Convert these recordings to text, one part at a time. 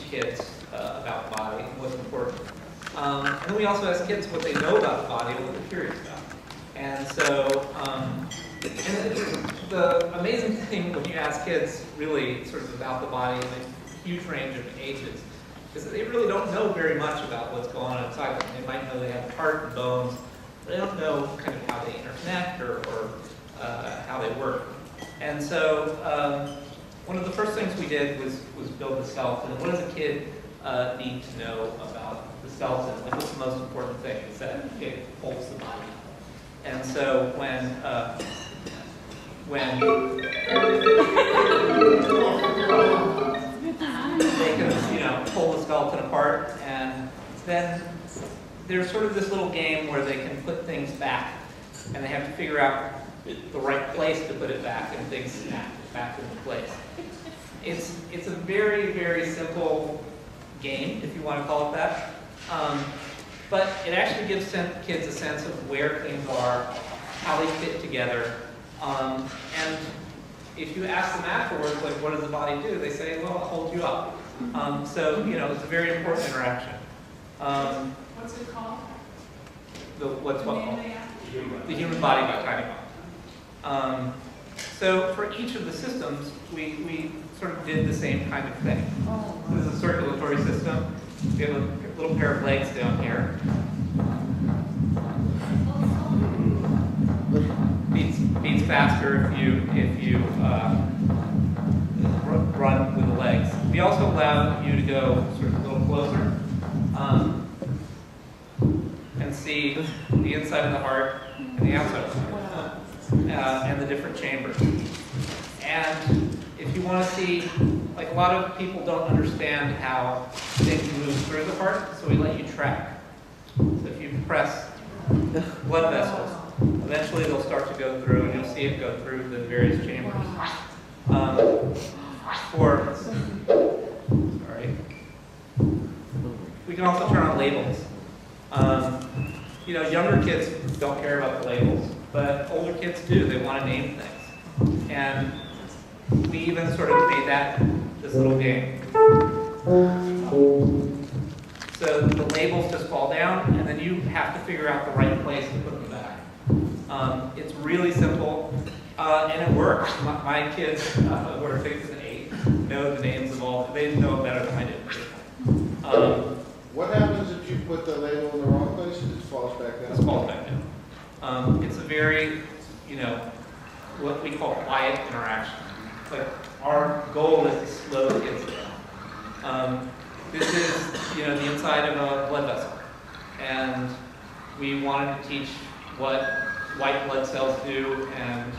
kids about the body and what's important. And then we also ask kids what they know about the body and what they're curious about. And so, and the amazing thing when you ask kids really sort of about the body in a huge range of ages is that they really don't know very much about what's going on inside them. They might know they have a heart and bones, but they don't know kind of how they interconnect or how they work. And so one of the first things we did was build the skeleton. And what does a kid need to know about the skeleton? Like, what's the most important thing? Is that it holds the body. And so when they can, pull the skeleton apart, and then there's sort of this little game where they can put things back, and they have to figure out the right place to put it back, and things snap back into place. It's a very, very simple game, if you want to call it that. But it actually gives kids a sense of where things are, how they fit together. And if you ask them afterwards, like, what does the body do? They say, well, it holds you up. So, it's a very important interaction. What's it called? What's what called? The Human Body by Tinybop. So for each of the systems, we sort of did the same kind of thing. This is a circulatory system. We have a little pair of legs down here. Beats faster if you run with the legs. We also allow you to go sort of a little closer and see the inside of the heart and the outside of the heart and the different chambers. And if you want to see, like, a lot of people don't understand how things move through the heart, so we let you track. So if you press blood vessels, eventually they'll start to go through, and you'll see it go through the various chambers. We can also turn on labels. Younger kids don't care about the labels, but older kids do. They want to name things. And we even sort of made this little game. So the labels just fall down, and then you have to figure out the right place to put them back. It's really simple, and it works. My kids, who are 6 and 8, know the names of all. They know it better than I do. What happens if you put the label in the wrong place? It just falls back down? It falls back down. It's a very, what we call quiet interaction. Like, our goal is to slow kids down. This is, the inside of a blood vessel. And we wanted to teach what white blood cells do and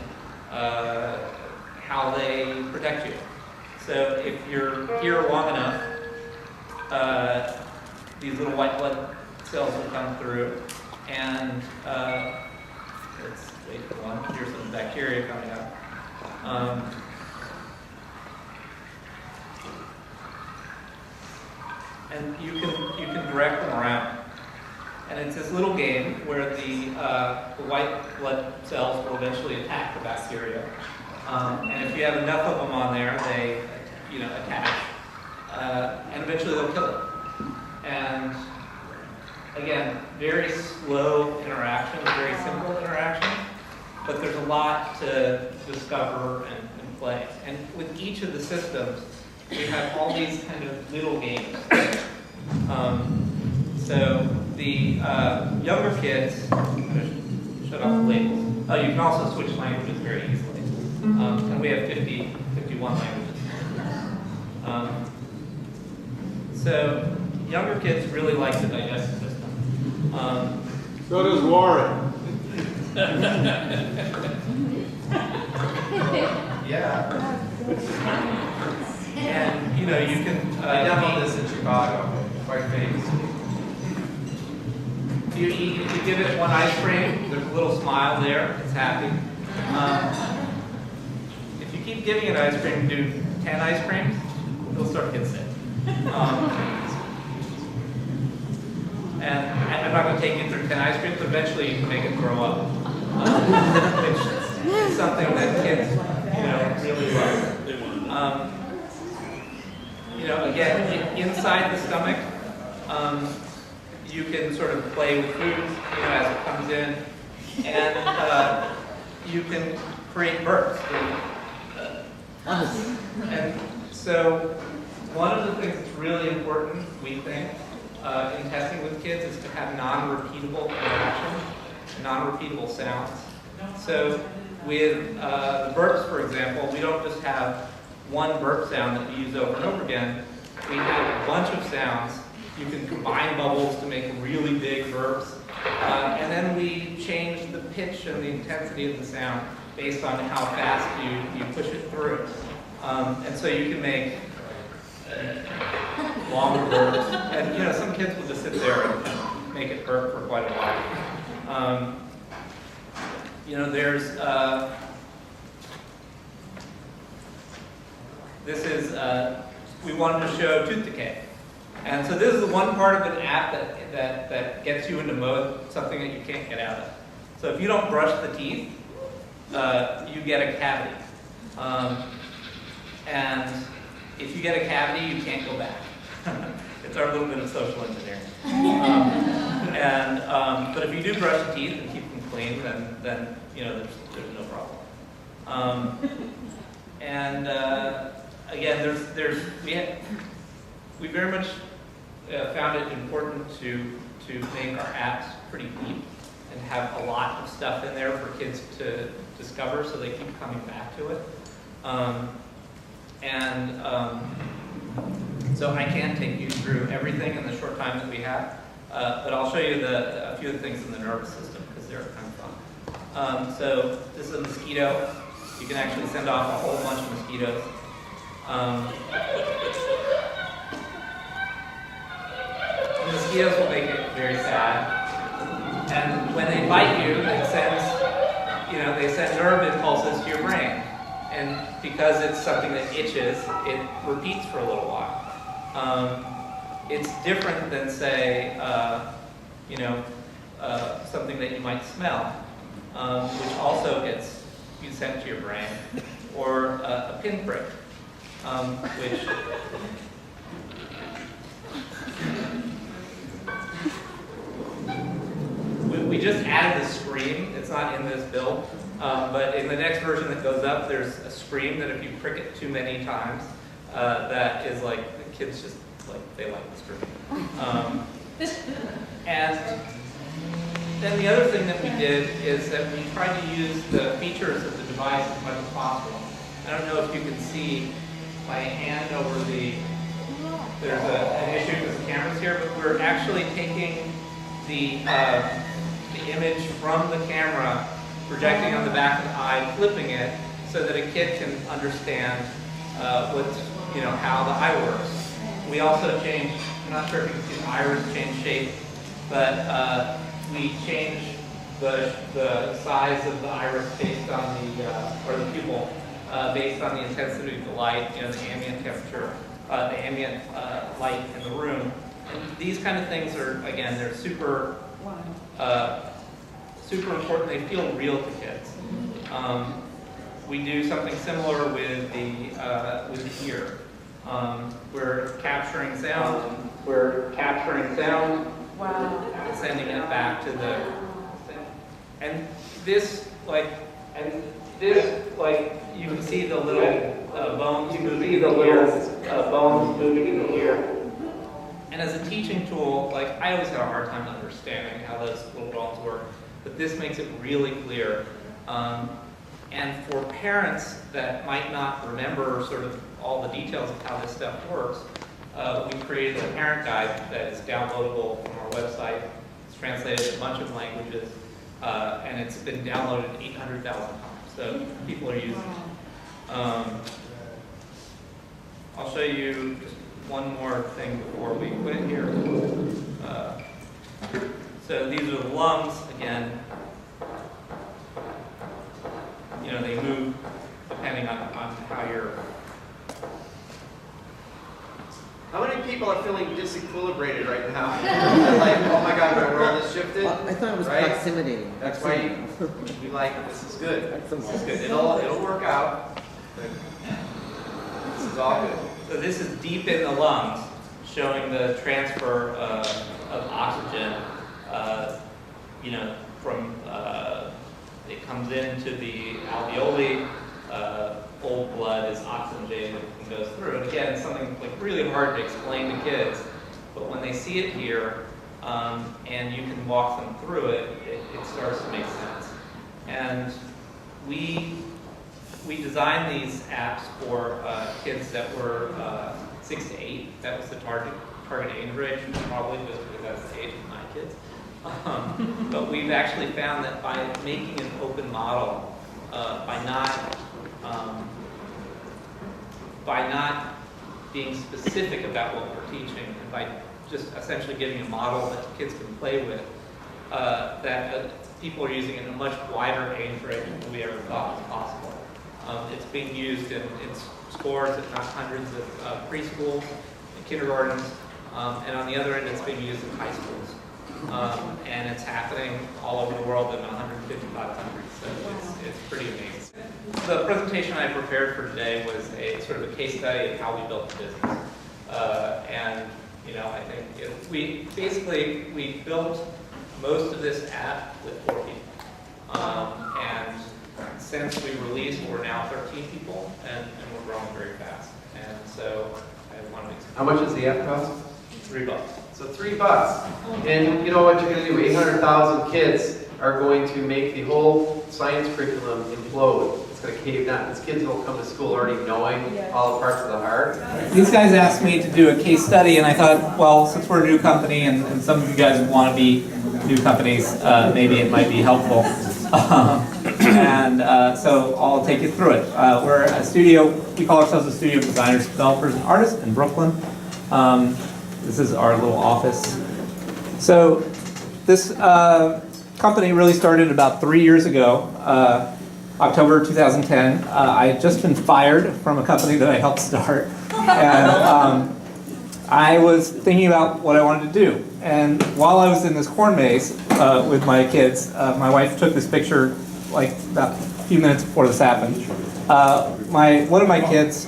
how they protect you. So if you're here long enough, these little white blood cells will come through, and let's wait for one. Here's some bacteria coming out. And you can direct them around. And it's this little game where the white blood cells will eventually attack the bacteria. And if you have enough of them on there, they attach. And eventually they'll kill it. And again, very slow interactions, very simple interactions, but there's a lot to discover and play. And with each of the systems, we have all these kind of little games. So the younger kids, I'm going to shut off the labels. You can also switch languages very easily. And we have 51 languages. So younger kids really like the digestive system. So does Warren. Yeah. And you can I demoed this in Chicago. Quite famous. you give it one ice cream, there's a little smile there, it's happy. If you keep giving it ice cream, do 10 ice creams, it'll start to get sick. And I'm not going to take you through 10 ice creams, but eventually you can make it throw up. Which is something that kids, really love. Again, inside the stomach, you can sort of play with food, as it comes in, and you can create burps. And so, one of the things that's really important, we think, in testing with kids is to have non-repeatable interactions, non-repeatable sounds. So with the burps, for example, we don't just have one burp sound that we use over and over again. We have a bunch of sounds. You can combine bubbles to make really big burps. And then we change the pitch and the intensity of the sound based on how fast you push it through. And so you can make longer burps. And some kids will just sit there and make it burp for quite a while. There's this is we wanted to show tooth decay, and so this is the one part of an app that gets you into mode, something that you can't get out of. So if you don't brush the teeth, you get a cavity, and if you get a cavity, you can't go back. It's our little bit of social engineering. But if you do brush the teeth and keep them clean, then there's no problem. Again, we very much found it important to make our apps pretty deep and have a lot of stuff in there for kids to discover, so they keep coming back to it. So I can't take you through everything in the short time that we have, but I'll show you a few of the things in the nervous system because they're kind of fun. So this is a mosquito. You can actually send off a whole bunch of mosquitoes. The mosquitoes will make it very sad. And when they bite you, they send nerve impulses to your brain. And because it's something that itches, it repeats for a little while. It's different than, say, something that you might smell, which also gets sent to your brain, or a pinprick, which we just added the scream. It's not in this build, but in the next version that goes up, there's a scream that if you prick it too many times, that is like, the kids just, they like the scream. And then the other thing that we did is that we tried to use the features of the device as much as possible. I don't know if you can see my hand over there's an issue with the cameras here, but we're actually taking the image from the camera, projecting on the back of the eye, flipping it, so that a kid can understand how the eye works. We also changed, I'm not sure if you can see the iris change shape, but we changed the size of the iris based on or the pupil, based on the intensity of the light, the ambient temperature, the ambient light in the room. And these kind of things are, again, they're super important. They feel real to kids. We do something similar with the ear. We're capturing sound. Wow. Sending it back to the, and this, you can see the little bones moving in the ear. And as a teaching tool, I always have a hard time understanding how those little bones work, but this makes it really clear. And for parents that might not remember sort of all the details of how this stuff works, we created a parent guide that is downloadable from our website. It's translated in a bunch of languages, and it's been downloaded 800,000 times. So people are using it. I'll show you just one more thing before we quit here. So these are the lungs again. They move depending on how you're. How many people are feeling disequilibrated right now? Oh my God, my world has shifted. Well, I thought it was proximity. That's why we this is good. This is good. It'll work out. This is all good. So this is deep in the lungs, showing the transfer of oxygen, from it comes into the alveoli, old blood is oxygenated and goes through. And again, it's something like really hard to explain to kids, but when they see it here, and you can walk them through it, it starts to make sense. And we designed these apps for kids that were 6 to 8. That was the target age range, probably just because that's the age of my kids. But we've actually found that by making an open model, by not being specific about what we're teaching, and by just essentially giving a model that kids can play with, that people are using it in a much wider age range than we ever thought was possible. It's being used in scores, if not hundreds, of preschools, and kindergartens, and on the other end, it's being used in high schools. And it's happening all over the world in 155 countries, so it's pretty amazing. The presentation I prepared for today was a sort of a case study of how we built the business. And I think we built most of this app with 4 people. And since we released, we're now 13 people, and we're growing very fast. And so I wanted to explain. How much does the app cost? $3. So $3. And you know what you're going to do? 800,000 kids are going to make the whole science curriculum implode. It's going to cave down. These kids will come to school already knowing all the parts of the heart. These guys asked me to do a case study, and I thought, well, since we're a new company and some of you guys want to be new companies, maybe it might be helpful. So I'll take you through it. We're a studio, we call ourselves a studio of designers, developers, and artists in Brooklyn. This is our little office. So this company really started about 3 years ago, October 2010. I had just been fired from a company that I helped start. And I was thinking about what I wanted to do. And while I was in this corn maze with my kids, my wife took this picture like about a few minutes before this happened. One of my kids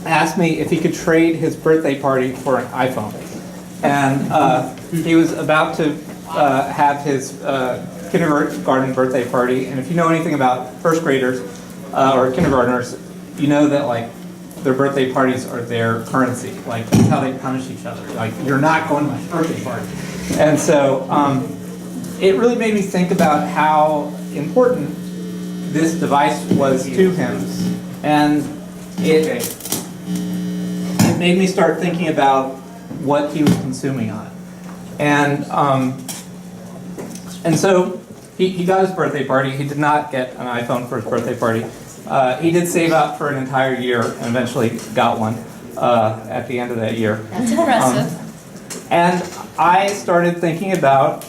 asked me if he could trade his birthday party for an iPhone. And he was about to have his kindergarten birthday party. And if you know anything about first graders or kindergartners, you know that like their birthday parties are their currency. Like that's how they punish each other. Like you're not going to my birthday party. And so it really made me think about how important this device was to him. And it made me start thinking about what he was consuming on it. And so he got his birthday party. He did not get an iPhone for his birthday party. He did save up for an entire year and eventually got one at the end of that year. That's impressive. And I started thinking about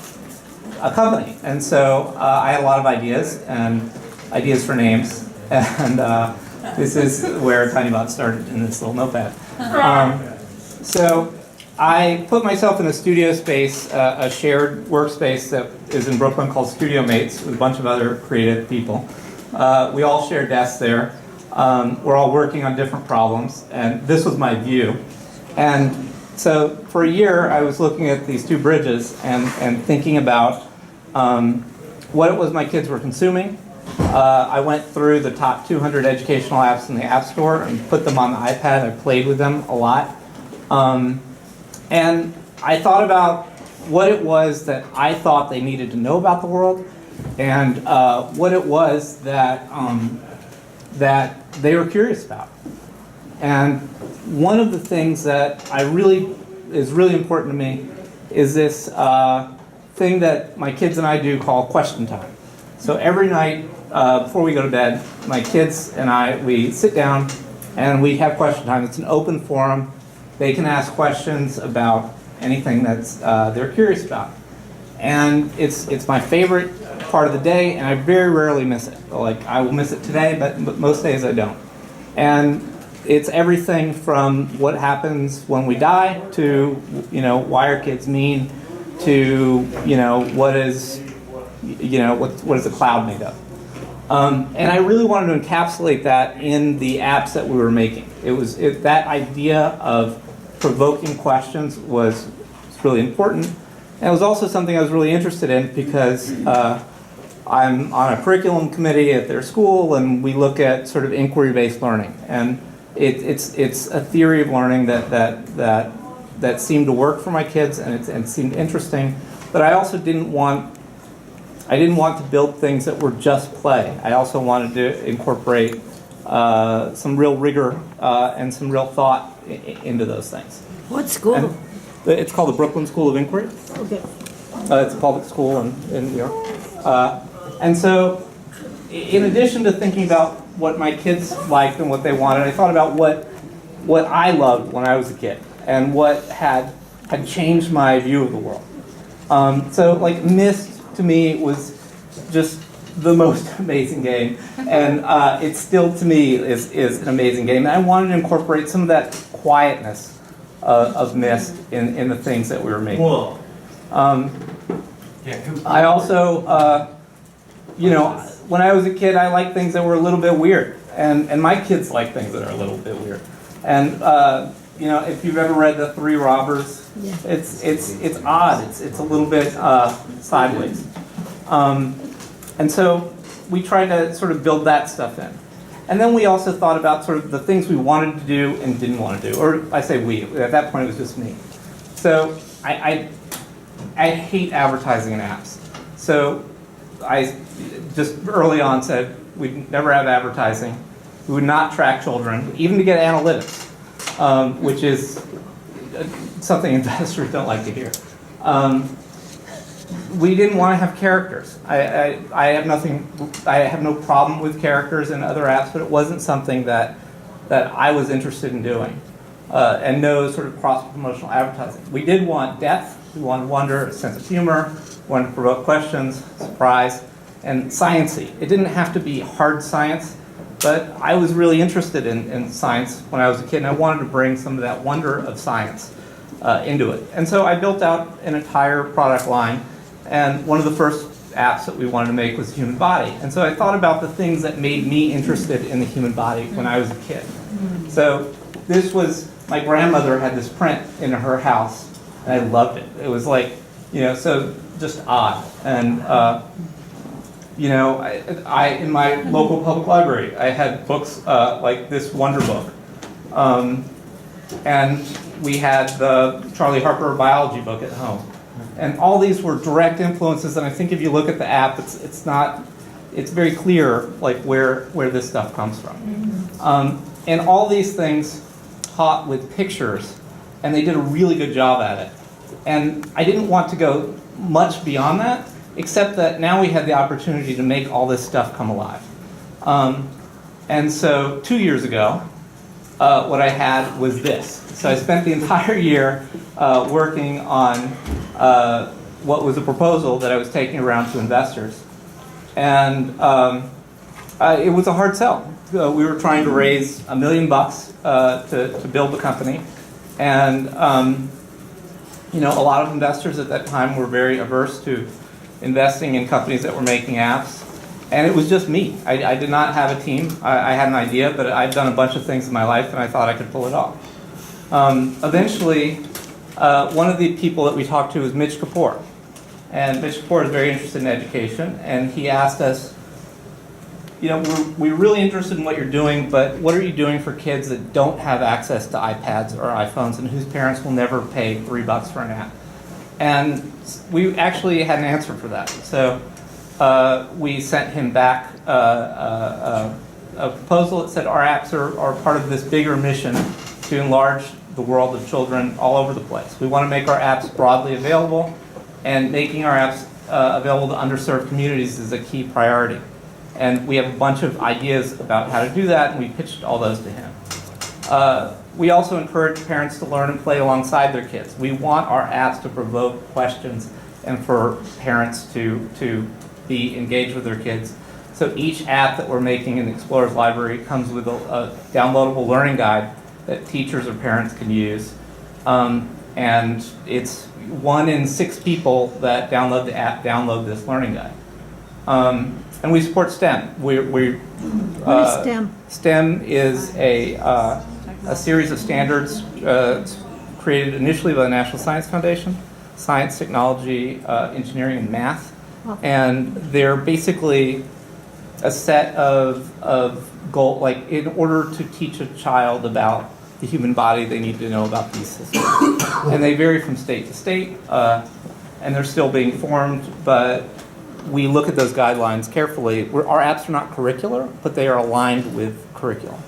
a company. And so I had a lot of ideas and ideas for names. And this is where Tinybop started in this little notepad. So I put myself in a studio space, a shared workspace that is in Brooklyn called Studio Mates with a bunch of other creative people. We all share desks there. We're all working on different problems, and this was my view. And so for a year, I was looking at these 2 bridges and thinking about what it was my kids were consuming. I went through the top 200 educational apps in the App Store and put them on the iPad. I played with them a lot. And I thought about what it was that I thought they needed to know about the world and what it was that, that they were curious about. And one of the things that is really important to me is this thing that my kids and I do call question time. So every night before we go to bed, my kids and we sit down and we have question time. It's an open forum. They can ask questions about anything that's they're curious about. And it's my favorite part of the day, and I very rarely miss it. Like, I will miss it today, but most days I don't. And it's everything from what happens when we die to, why are kids mean to, what is the cloud made of? And I really wanted to encapsulate that in the apps that we were making. It was that idea of provoking questions was really important. And it was also something I was really interested in because I'm on a curriculum committee at their school, and we look at sort of inquiry-based learning. And it's a theory of learning that seemed to work for my kids, and it seemed interesting. But I also didn't want to build things that were just play. I also wanted to incorporate some real rigor and some real thought into those things. What school? And it's called the Brooklyn School of Inquiry. Okay. It's a public school in New York. And so, in addition to thinking about what my kids liked and what they wanted, I thought about what I loved when I was a kid and what had changed my view of the world. So, like, Myst to me was just the most amazing game, and it still to me is an amazing game. And I wanted to incorporate some of that quietness of Myst in the things that we were making. Cool. I also, when I was a kid, I liked things that were a little bit weird, and my kids like things that are a little bit weird. And if you've ever read The Three Robbers, Yeah. it's odd. It's a little bit sideways. And so we tried to sort of build that stuff in. And then we also thought about sort of the things we wanted to do and didn't want to do. Or I say we, at that point it was just me. So I hate advertising in apps. So I just early on said we'd never have advertising. We would not track children, even to get analytics, which is something investors don't like to hear. We didn't want to have characters. I have no problem with characters in other apps, but it wasn't something that I was interested in doing. And no sort of cross-promotional advertising. We did want depth, we wanted wonder, a sense of humor, we wanted to provoke questions, surprise, and sciencey. It didn't have to be hard science, but I was really interested in science when I was a kid, and I wanted to bring some of that wonder of science into it. And so I built out an entire product line, and one of the first apps that we wanted to make was the human body. And so I thought about the things that made me interested in the human body when I was a kid. So this was, my grandmother had this print in her house, and I loved it. It was like, so just odd. And, I in my local public library, I had books like this Wonder Book. And we had the Charlie Harper biology book at home. And all these were direct influences, and I think if you look at the app, it's very clear like where this stuff comes from. And all these things taught with pictures, and they did a really good job at it. And I didn't want to go much beyond that, except that now we had the opportunity to make all this stuff come alive. And so 2 years ago, what I had was this. So I spent the entire year working on what was a proposal that I was taking around to investors. And it was a hard sell. We were trying to raise $1 million to build the company. And a lot of investors at that time were very averse to investing in companies that were making apps. And it was just me. I did not have a team. I had an idea, but I'd done a bunch of things in my life, and I thought I could pull it off. Eventually, one of the people that we talked to was Mitch Kapoor. And Mitch Kapoor is very interested in education, and he asked us, we're really interested in what you're doing, but what are you doing for kids that don't have access to iPads or iPhones and whose parents will never pay $3 for an app? And we actually had an answer for that. So we sent him back a proposal that said our apps are part of this bigger mission to enlarge the world of children all over the place. We want to make our apps broadly available, and making our apps available to underserved communities is a key priority. And we have a bunch of ideas about how to do that, and we pitched all those to him. We also encourage parents to learn and play alongside their kids. We want our apps to provoke questions and for parents to be engaged with their kids. So each app that we're making in the Explorers Library comes with a downloadable learning guide that teachers or parents can use. And it's 1 in 6 people that download the app download this learning guide. And we support STEM. What is STEM? STEM is a series of standards created initially by the National Science Foundation, Science, Technology, Engineering, and Math. And they're basically a set of goals, like in order to teach a child about the human body, they need to know about these systems. And they vary from state to state, and they're still being formed, but we look at those guidelines carefully. Our apps are not curricular, but they are aligned with curriculum.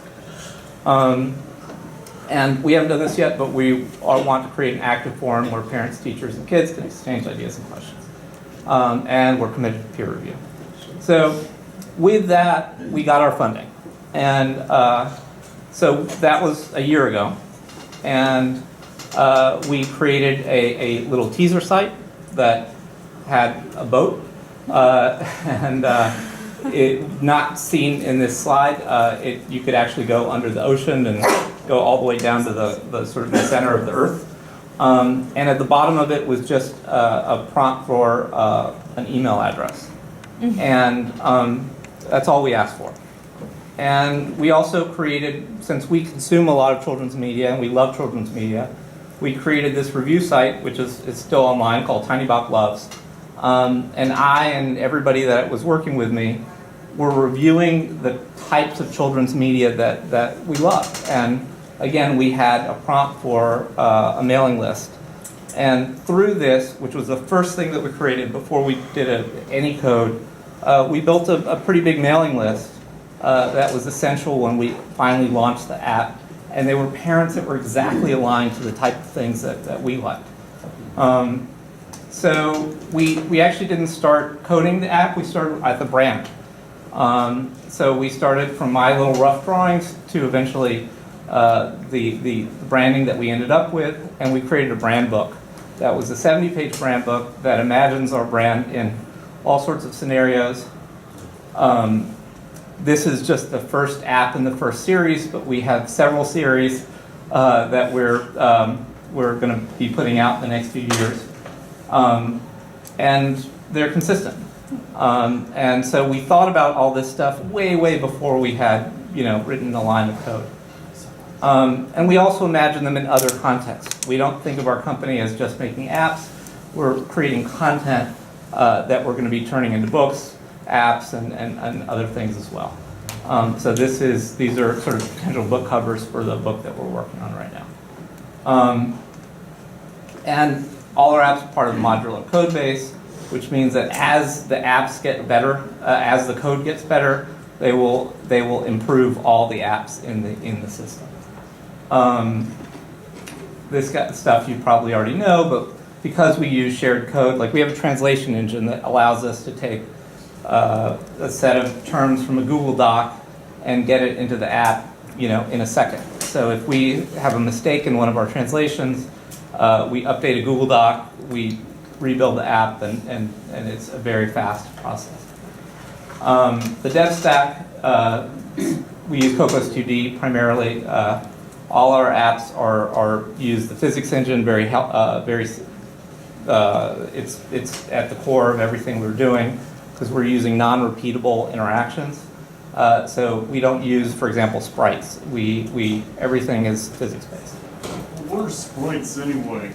And we haven't done this yet, but we want to create an active forum where parents, teachers, and kids can exchange ideas and questions. And we're committed to peer review. So with that, we got our funding. And so that was a year ago. And we created a little teaser site that had a boat. Not seen in this slide, you could actually go under the ocean and go all the way down to the sort of the center of the earth. And at the bottom of it was just a prompt for an email address. And that's all we asked for. And we also created, since we consume a lot of children's media and we love children's media, we created this review site, which is still online, called Tinybop Loves. And I and everybody that was working with me were reviewing the types of children's media that we love. And again, we had a prompt for a mailing list. And through this, which was the first thing that we created before we did any code, we built a pretty big mailing list that was essential when we finally launched the app. And they were parents that were exactly aligned to the type of things that we liked. So we actually didn't start coding the app, we started at the brand. So we started from my little rough drawings to eventually the branding that we ended up with, and we created a brand book. That was a 70-page brand book that imagines our brand in all sorts of scenarios. This is just the first app in the first series, but we have several series that we're going to be putting out in the next few years. And they're consistent. And so we thought about all this stuff way before we had, written a line of code. And we also imagine them in other contexts. We don't think of our company as just making apps. We're creating content that we're going to be turning into books, apps, and other things as well. So these are sort of potential book covers for the book that we're working on right now. And all our apps are part of the modular code base, which means that as the apps get better, as the code gets better, they will improve all the apps in the system. This stuff you probably already know, but because we use shared code, like we have a translation engine that allows us to take a set of terms from a Google Doc and get it into the app, in a second. So if we have a mistake in one of our translations, we update a Google Doc, we rebuild the app, and it's a very fast process. The dev stack, we use Cocos 2D primarily. All our apps are use the physics engine. It's at the core of everything we're doing because we're using non-repeatable interactions. So we don't use, for example, sprites. Everything is physics-based. What are sprites anyway?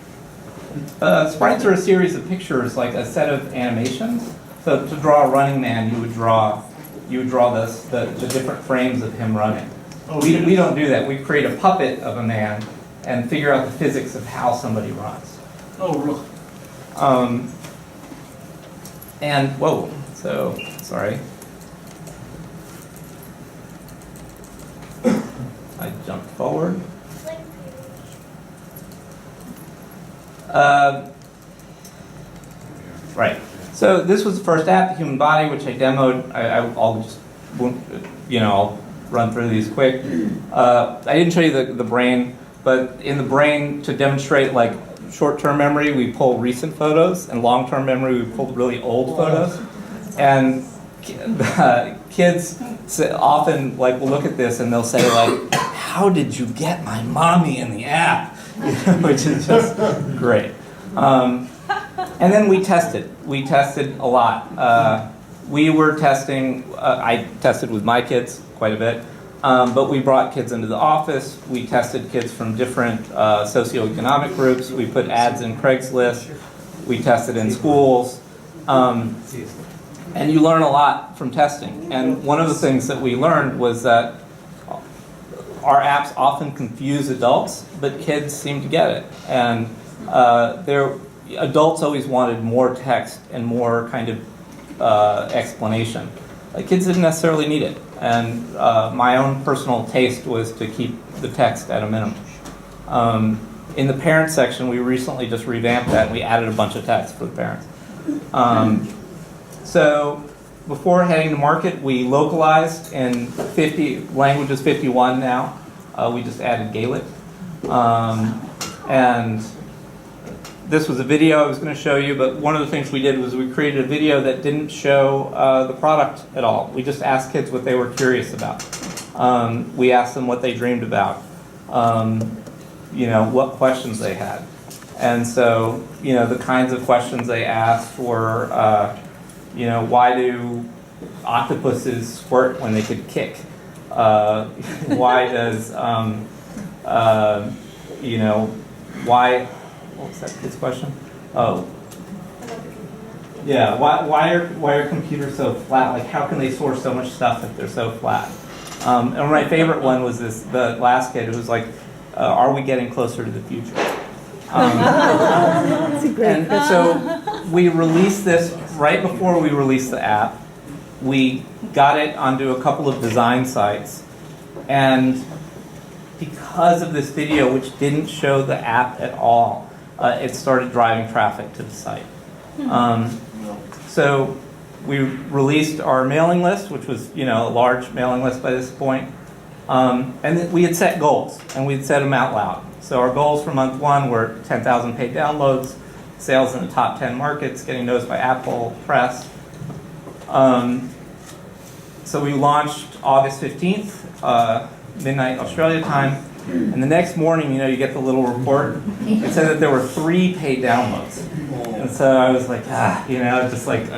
Sprites are a series of pictures, like a set of animations. So to draw a running man, you would draw the different frames of him running. Oh, We don't do that. We create a puppet of a man and figure out the physics of how somebody runs. Oh, really? Sorry. I jumped forward. Right. So this was the first app, the human body, which I demoed. I'll run through these quick. I didn't show you the brain, but in the brain, to demonstrate like short-term memory, we pull recent photos, and long-term memory, we pull really old photos. And kids often will look at this and they'll say "How did you get my mommy in the app?" Which is just great. And then we tested. We tested a lot. We were testing. I tested with my kids quite a bit. But we brought kids into the office. We tested kids from different socioeconomic groups. We put ads in Craigslist. We tested in schools. And you learn a lot from testing. And one of the things that we learned was that our apps often confuse adults, but kids seem to get it. And adults always wanted more text and more kind of explanation. Kids didn't necessarily need it. And my own personal taste was to keep the text at a minimum. In the parent section, we recently just revamped that, and we added a bunch of text for the parents. So before heading to market, we localized in 50 languages, 51 now. We just added Gaelic. And this was a video I was going to show you, but one of the things we did was we created a video that didn't show the product at all. We just asked kids what they were curious about. We asked them what they dreamed about, what questions they had. And so, the kinds of questions they asked were, why do octopuses squirt when they could kick? Why does, why, what was that kid's question? Oh. Yeah, why are computers so flat? Like, how can they store so much stuff if they're so flat? And my favorite one was the last kid who was like, are we getting closer to the future? And so we released this right before we released the app. We got it onto a couple of design sites. And because of this video, which didn't show the app at all, it started driving traffic to the site. So we released our mailing list, which was a large mailing list by this point. And we had set goals, and we had set them out loud. So our goals for month one were 10,000 paid downloads, sales in the top 10 markets, getting noticed by Apple Press. So we launched August 15th, midnight Australia time. And the next morning, you get the little report. It said that there were 3 paid downloads. And so I was like, just like,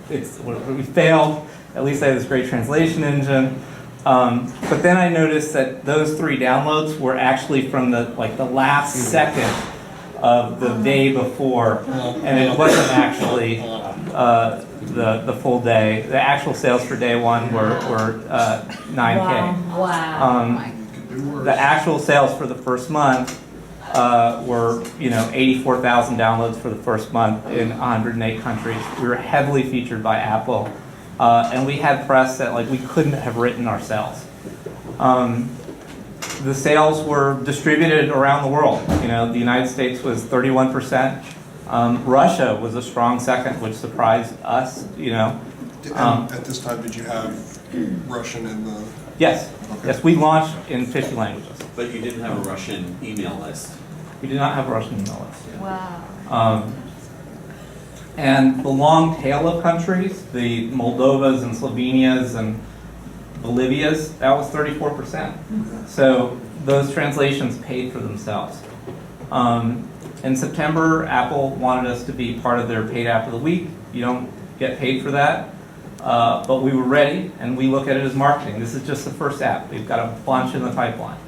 we failed. At least I had this great translation engine. But then I noticed that those 3 downloads were actually from the last second of the day before, and it wasn't actually the full day. The actual sales for day one were 9K. Wow. The actual sales for the first month were 84,000 downloads for the first month in 108 countries. We were heavily featured by Apple. And we had press that we couldn't have written ourselves. The sales were distributed around the world. The United States was 31%. Russia was a strong second, which surprised us. At this time, did you have Russian in the? Yes. Okay. Yes, we launched in 50 languages. But you didn't have a Russian email list. We did not have a Russian email list. Yeah. Wow. And the long tail of countries, the Moldovas and Slovenias and Bolivias, that was 34%. So those translations paid for themselves. In September, Apple wanted us to be part of their paid app of the week. You don't get paid for that. But we were ready, and we look at it as marketing. This is just the first app. We've got a bunch in the pipeline.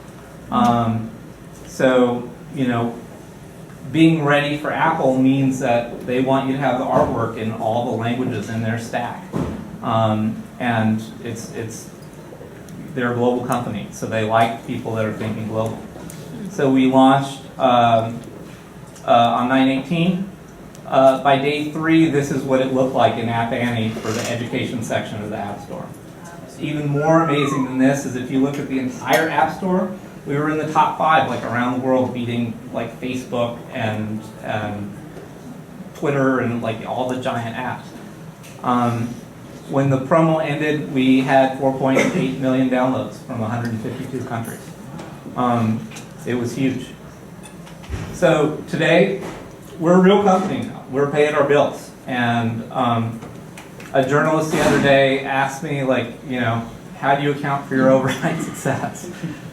Being ready for Apple means that they want you to have the artwork in all the languages in their stack. And they're a global company, so they like people that are thinking global. So we launched on 9/18. By day 3, this is what it looked like in App Annie for the education section of the App Store. Even more amazing than this is if you look at the entire App Store, we were in the top 5, around the world, beating Facebook and Twitter and all the giant apps. When the promo ended, we had 4.8 million downloads from 152 countries. It was huge. So today, we're a real company now. We're paying our bills. And a journalist the other day asked me, how do you account for your overnight success?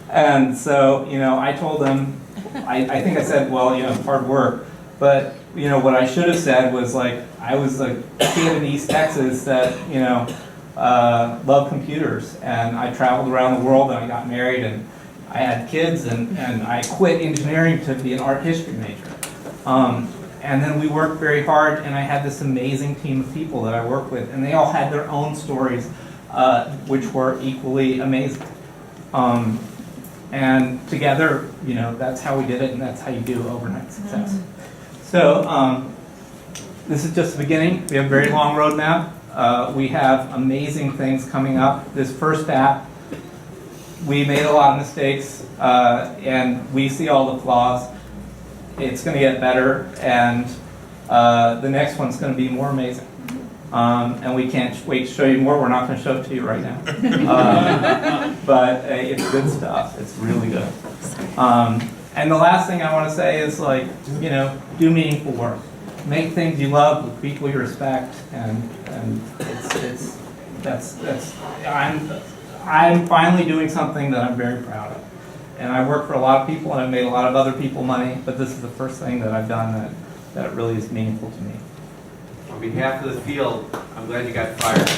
And so, I told them, I think I said, hard work. But, what I should have said was I was a kid in East Texas that, love computers, and I traveled around the world, and I got married, and I had kids, and I quit engineering to be an art history major. And then we worked very hard, and I had this amazing team of people that I worked with, and they all had their own stories, which were equally amazing. And together, you know, that's how we did it, and that's how you do overnight success. So this is just the beginning. We have a very long roadmap. We have amazing things coming up. This first app, we made a lot of mistakes, and we see all the flaws. It's going to get better, and the next one's going to be more amazing. And we can't wait to show you more. We're not going to show it to you right now. But it's good stuff. It's really good. And the last thing I want to say is, like, you know, do meaningful work. Make things you love with people you respect, and I'm finally doing something that I'm very proud of. And I work for a lot of people, and I've made a lot of other people money, but this is the first thing that I've done that really is meaningful to me. On behalf of the field, I'm glad you got fired.